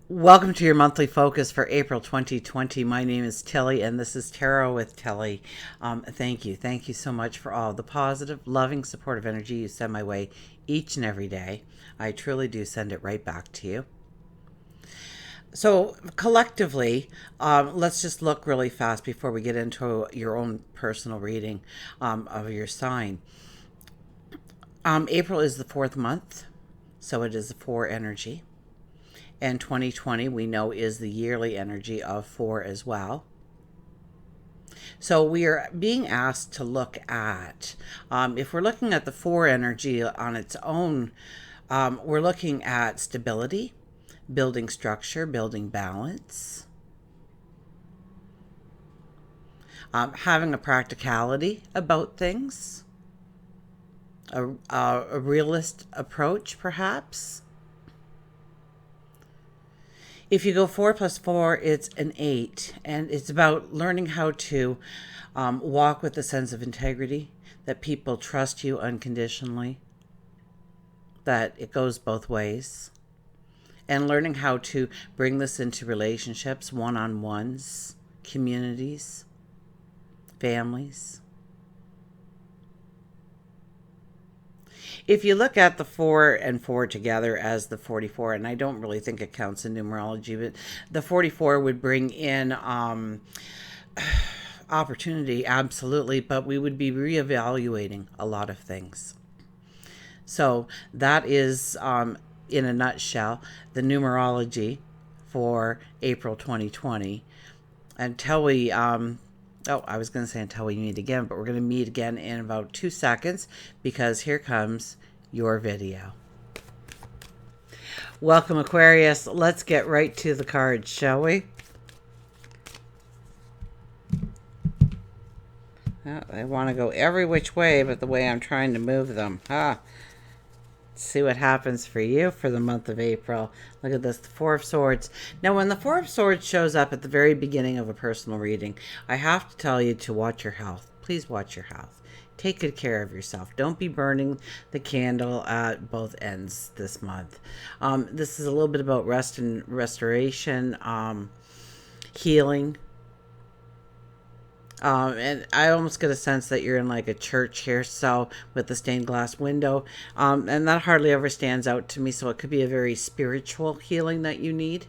Welcome to your monthly focus for April 2020. My name is Tilly, and this is Tarot with Tilly. Thank you. Thank you so much for all the positive, loving, supportive energy you send my way each and every day. I truly do send it right back to you. So, collectively, let's just look really fast before we get into your own personal reading of your sign. April is the fourth month, so it is the four energy. And 2020, we know, is the yearly energy of four as well. So we are being asked to look at, if we're looking at the four energy on its own, we're looking at stability, building structure, building balance, having a practicality about things, a realist approach, perhaps. If you go 4 plus 4, it's an 8, and it's about learning how to walk with a sense of integrity, that people trust you unconditionally, that it goes both ways, and learning how to bring this into relationships, one-on-ones, communities, families. If you look at the 4 and 4 together as the 44, and I don't really think it counts in numerology, but the 44 would bring in opportunity, absolutely, but we would be reevaluating a lot of things. So that is, in a nutshell, the numerology for April 2020. Until we I was going to say until we meet again, but we're going to meet again in about 2 seconds because here comes your video. Welcome, Aquarius. Let's get right to the cards, shall we? Oh, I want to go every which way but the way I'm trying to move them. See what happens for you for the month of April. Look at this, the Four of Swords. Now, when the Four of Swords shows up at the very beginning of a personal reading, I have to tell you to watch your health. Please watch your health. Take good care of yourself. Don't be burning the candle at both ends this month. This is a little bit about rest and restoration, healing. And I almost get a sense that you're in like a church here, so with the stained glass window, and that hardly ever stands out to me, so it could be a very spiritual healing that you need.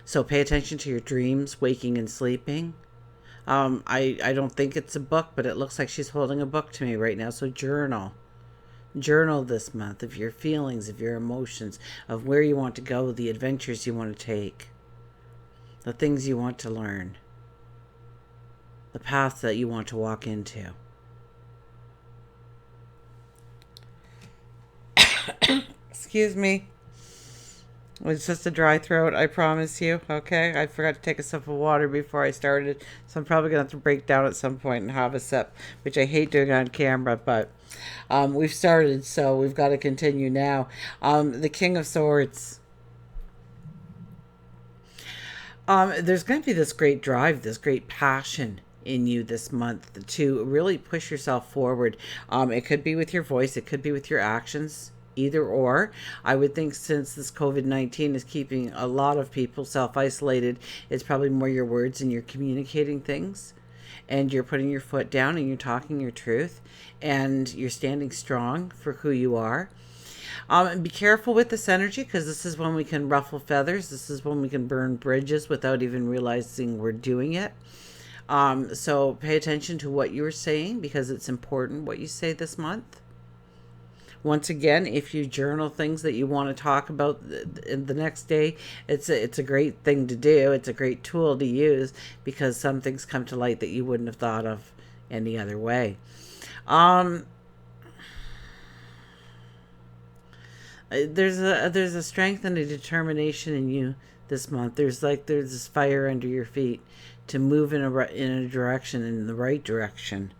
So pay attention to your dreams, waking and sleeping. I don't think it's a book, but it looks like she's holding a book to me right now, so journal. Journal this month of your feelings, of your emotions, of where you want to go, the adventures you want to take, the things you want to learn, the path that you want to walk into. Excuse me. It's just a dry throat, I promise you, okay? I forgot to take a sip of water before I started, so I'm probably going to have to break down at some point and have a sip, which I hate doing on camera, but we've started, so we've got to continue now. The King of Swords. There's going to be this great drive, this great passion in you this month to really push yourself forward. It could be with your voice, it could be with your actions, either or. I would think since this COVID-19 is keeping a lot of people self-isolated, it's probably more your words and you're communicating things and you're putting your foot down and you're talking your truth and you're standing strong for who you are. And be careful with this energy because this is when we can ruffle feathers. This is when we can burn bridges without even realizing we're doing it. So pay attention to what you're saying because it's important what you say this month. Once again, if you journal things that you want to talk about in the next day, it's a great thing to do. It's a great tool to use because some things come to light that you wouldn't have thought of any other way. There's a strength and a determination in you this month. There's this fire under your feet to move in a direction, in the right direction.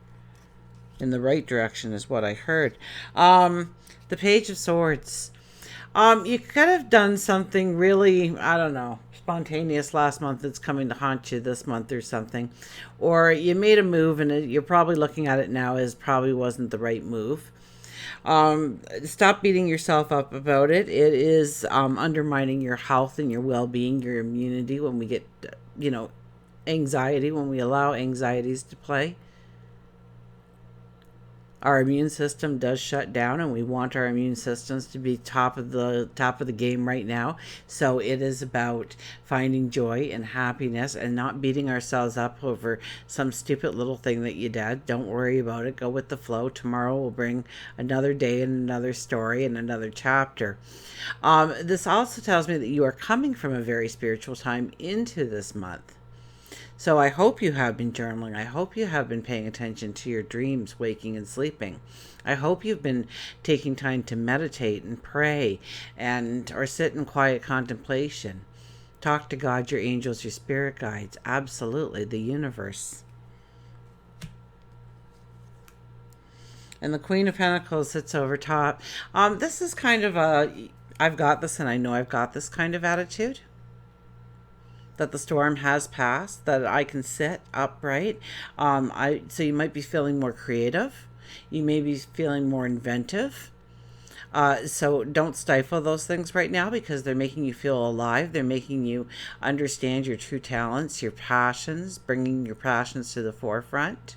In the right direction is what I heard. The Page of Swords. You could have done something really, I don't know, spontaneous last month that's coming to haunt you this month or something. Or you made a move and you're probably looking at it now as probably wasn't the right move. Stop beating yourself up about it. It is undermining your health and your well-being, your immunity when we get, you know, anxiety, when we allow anxieties to play. Our immune system does shut down, and we want our immune systems to be top of the game right now. So it is about finding joy and happiness and not beating ourselves up over some stupid little thing that you did. Don't worry about it. Go with the flow. Tomorrow will bring another day and another story and another chapter. This also tells me that you are coming from a very spiritual time into this month. So I hope you have been journaling. I hope you have been paying attention to your dreams, waking and sleeping. I hope you've been taking time to meditate and pray and or sit in quiet contemplation. Talk to God, your angels, your spirit guides, absolutely, the universe. And the Queen of Pentacles sits over top. This is kind of a I've got this and I know I've got this kind of attitude. That the storm has passed, that I can sit upright. So you might be feeling more creative. You may be feeling more inventive. So don't stifle those things right now because they're making you feel alive. They're making you understand your true talents, your passions, bringing your passions to the forefront.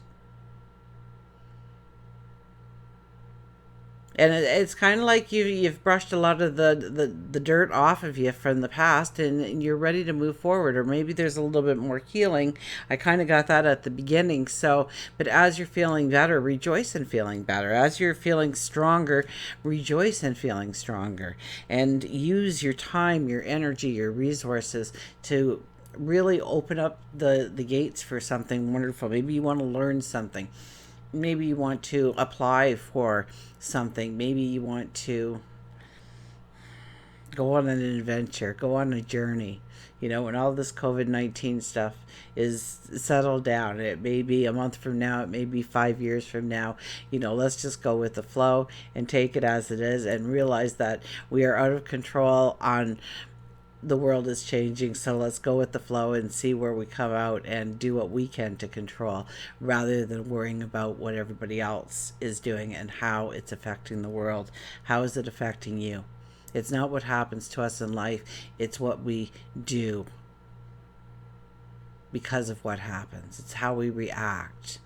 And it's kind of like you've brushed a lot of the dirt off of you from the past, and you're ready to move forward. Or maybe there's a little bit more healing. I kind of got that at the beginning. So, but as you're feeling better, rejoice in feeling better. As you're feeling stronger, rejoice in feeling stronger. And use your time, your energy, your resources to really open up the gates for something wonderful. Maybe you want to learn something. Maybe you want to apply for something. Maybe you want to go on an adventure, go on a journey. You know, when all this COVID-19 stuff is settled down, it may be a month from now, it may be 5 years from now. You know, let's just go with the flow and take it as it is and realize that we are out of control on the world is changing, so let's go with the flow and see where we come out and do what we can to control rather than worrying about what everybody else is doing and how it's affecting the world. How is it affecting you? It's not what happens to us in life, it's what we do because of what happens. It's how we react.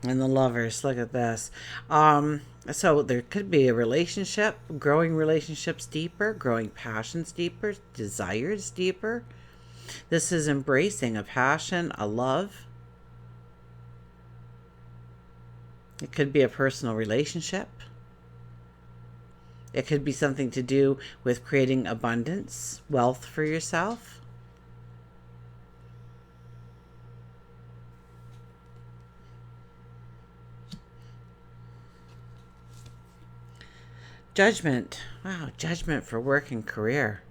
And the Lovers, look at this. So there could be a relationship, growing relationships deeper, growing passions deeper, desires deeper. This is embracing a passion, a love. It could be a personal relationship. It could be something to do with creating abundance, wealth for yourself. Judgment. Wow, judgment for work and career.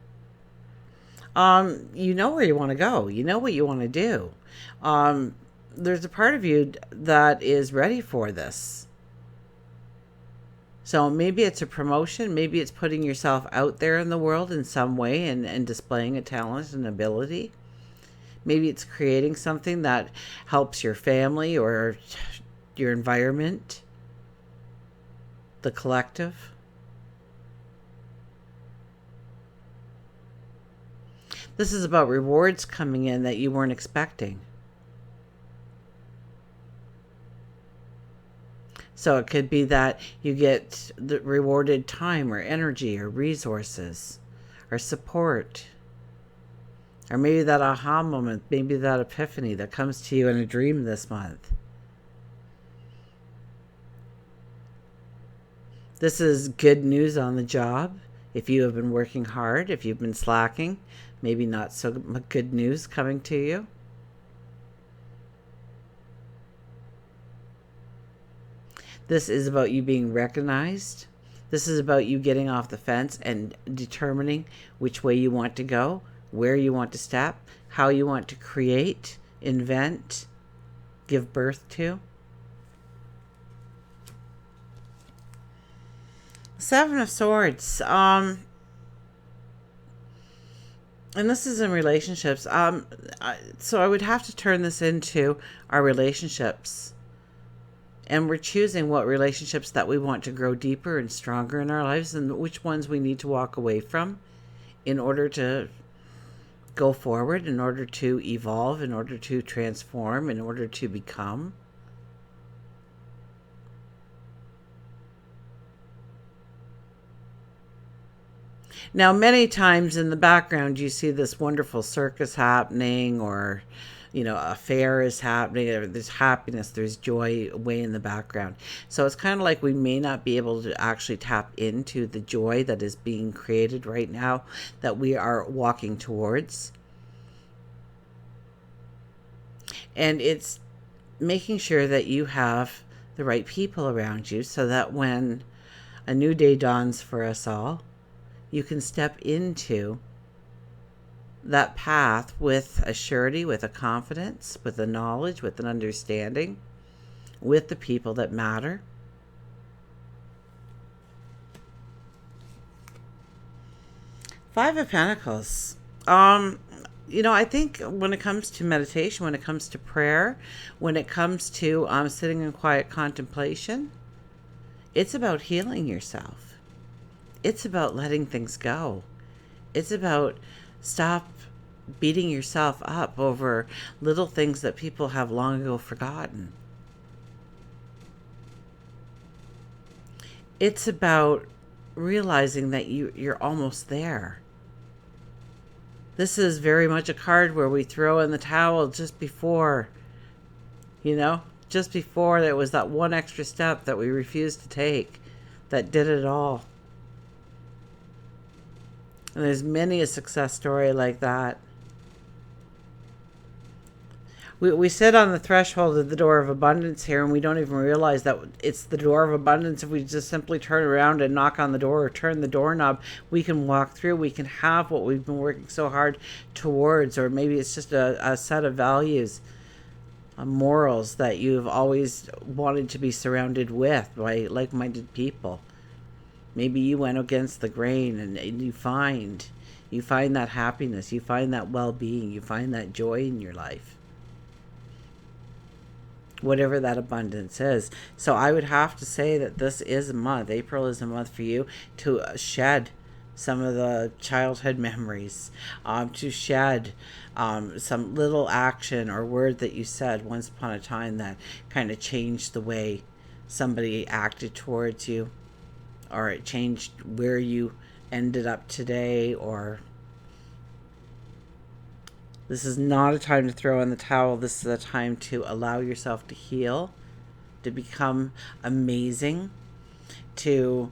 You know where you want to go. You know what you want to do. There's a part of you that is ready for this. So maybe it's a promotion. Maybe it's putting yourself out there in the world in some way and displaying a talent and ability. Maybe it's creating something that helps your family or your environment, the collective. This is about rewards coming in that you weren't expecting. So it could be that you get the rewarded time or energy or resources or support. Or maybe that aha moment, maybe that epiphany that comes to you in a dream this month. This is good news on the job. If you have been working hard, if you've been slacking, maybe not so good news coming to you. This is about you being recognized. This is about you getting off the fence and determining which way you want to go, where you want to step, how you want to create, invent, give birth to. Seven of Swords. And this is in relationships. So I would have to turn this into our relationships. And we're choosing what relationships that we want to grow deeper and stronger in our lives, and which ones we need to walk away from in order to go forward, in order to evolve, in order to transform, in order to become. Now, many times in the background, you see this wonderful circus happening, or, a fair is happening, or there's happiness, there's joy way in the background. So it's kind of like we may not be able to actually tap into the joy that is being created right now, that we are walking towards. And it's making sure that you have the right people around you so that when a new day dawns for us all, you can step into that path with a surety, with a confidence, with a knowledge, with an understanding, with the people that matter. Five of Pentacles. I think when it comes to meditation, when it comes to prayer, when it comes to sitting in quiet contemplation, it's about healing yourself. It's about letting things go. It's about stop beating yourself up over little things that people have long ago forgotten. It's about realizing that you're almost there. This is very much a card where we throw in the towel just before, just before there was that one extra step that we refused to take that did it all. And there's many a success story like that. We sit on the threshold of the door of abundance here, and we don't even realize that it's the door of abundance. If we just simply turn around and knock on the door or turn the doorknob, we can walk through. We can have what we've been working so hard towards, or maybe it's just a set of values, morals that you've always wanted to be surrounded with by like-minded people. Maybe you went against the grain, and you find that happiness, you find that well-being, you find that joy in your life. Whatever that abundance is. So I would have to say that this is a month. April is a month for you to shed some of the childhood memories, to shed some little action or word that you said once upon a time that kind of changed the way somebody acted towards you, or it changed where you ended up today. Or this is not a time to throw in the towel. This is a time to allow yourself to heal, to become amazing, to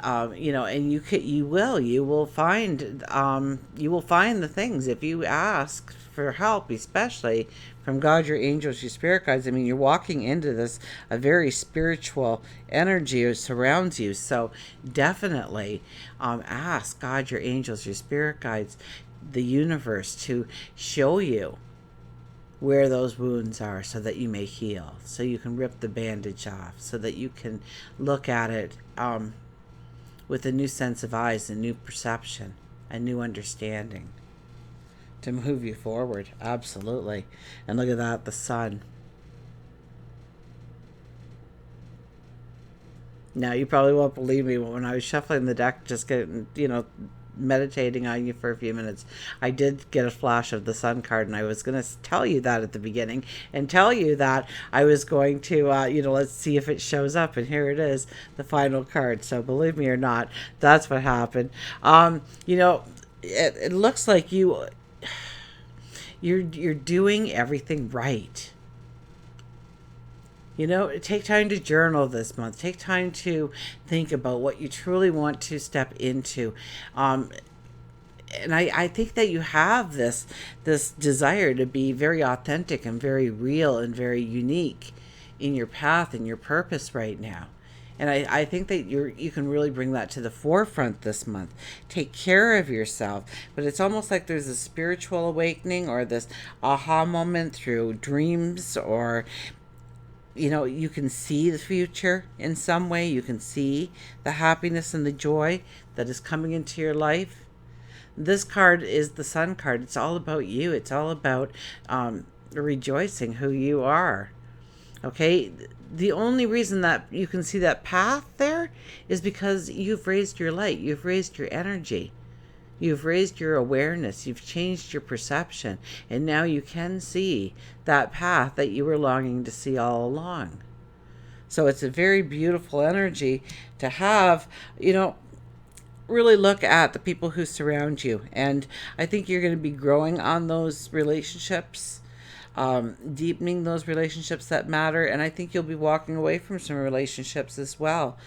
and you will find the things if you ask for help, especially from God, your angels, your spirit guides. I mean, you're walking into this a very spiritual energy that surrounds you. So definitely ask God, your angels, your spirit guides, the universe to show you where those wounds are so that you may heal, so you can rip the bandage off, so that you can look at it with a new sense of eyes, a new perception, a new understanding to move you forward. Absolutely. And look at that, the sun. Now, you probably won't believe me, but when I was shuffling the deck, just getting, meditating on you for a few minutes, I did get a flash of the sun card, and I was going to tell you that at the beginning and tell you that I was going to let's see if it shows up, and here it is, the final card. So believe me or not, that's what happened. It looks like you're doing everything right. Take time to journal this month. Take time to think about what you truly want to step into. And I think that you have this desire to be very authentic and very real and very unique in your path and your purpose right now. And I think that you can really bring that to the forefront this month. Take care of yourself. But it's almost like there's a spiritual awakening or this aha moment through dreams, or you can see the future in some way. You can see the happiness and the joy that is coming into your life. This card is the Sun card. It's all about you. It's all about rejoicing who you are. Okay, the only reason that you can see that path there is because you've raised your light, you've raised your energy, you've raised your awareness, you've changed your perception, and now you can see that path that you were longing to see all along. So it's a very beautiful energy to have, really look at the people who surround you. And I think you're going to be growing on those relationships, deepening those relationships that matter. And I think you'll be walking away from some relationships as well.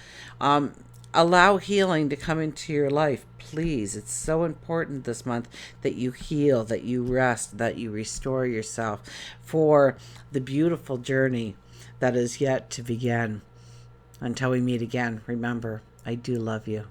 Allow healing to come into your life, please. It's so important this month that you heal, that you rest, that you restore yourself for the beautiful journey that is yet to begin. Until we meet again, remember, I do love you.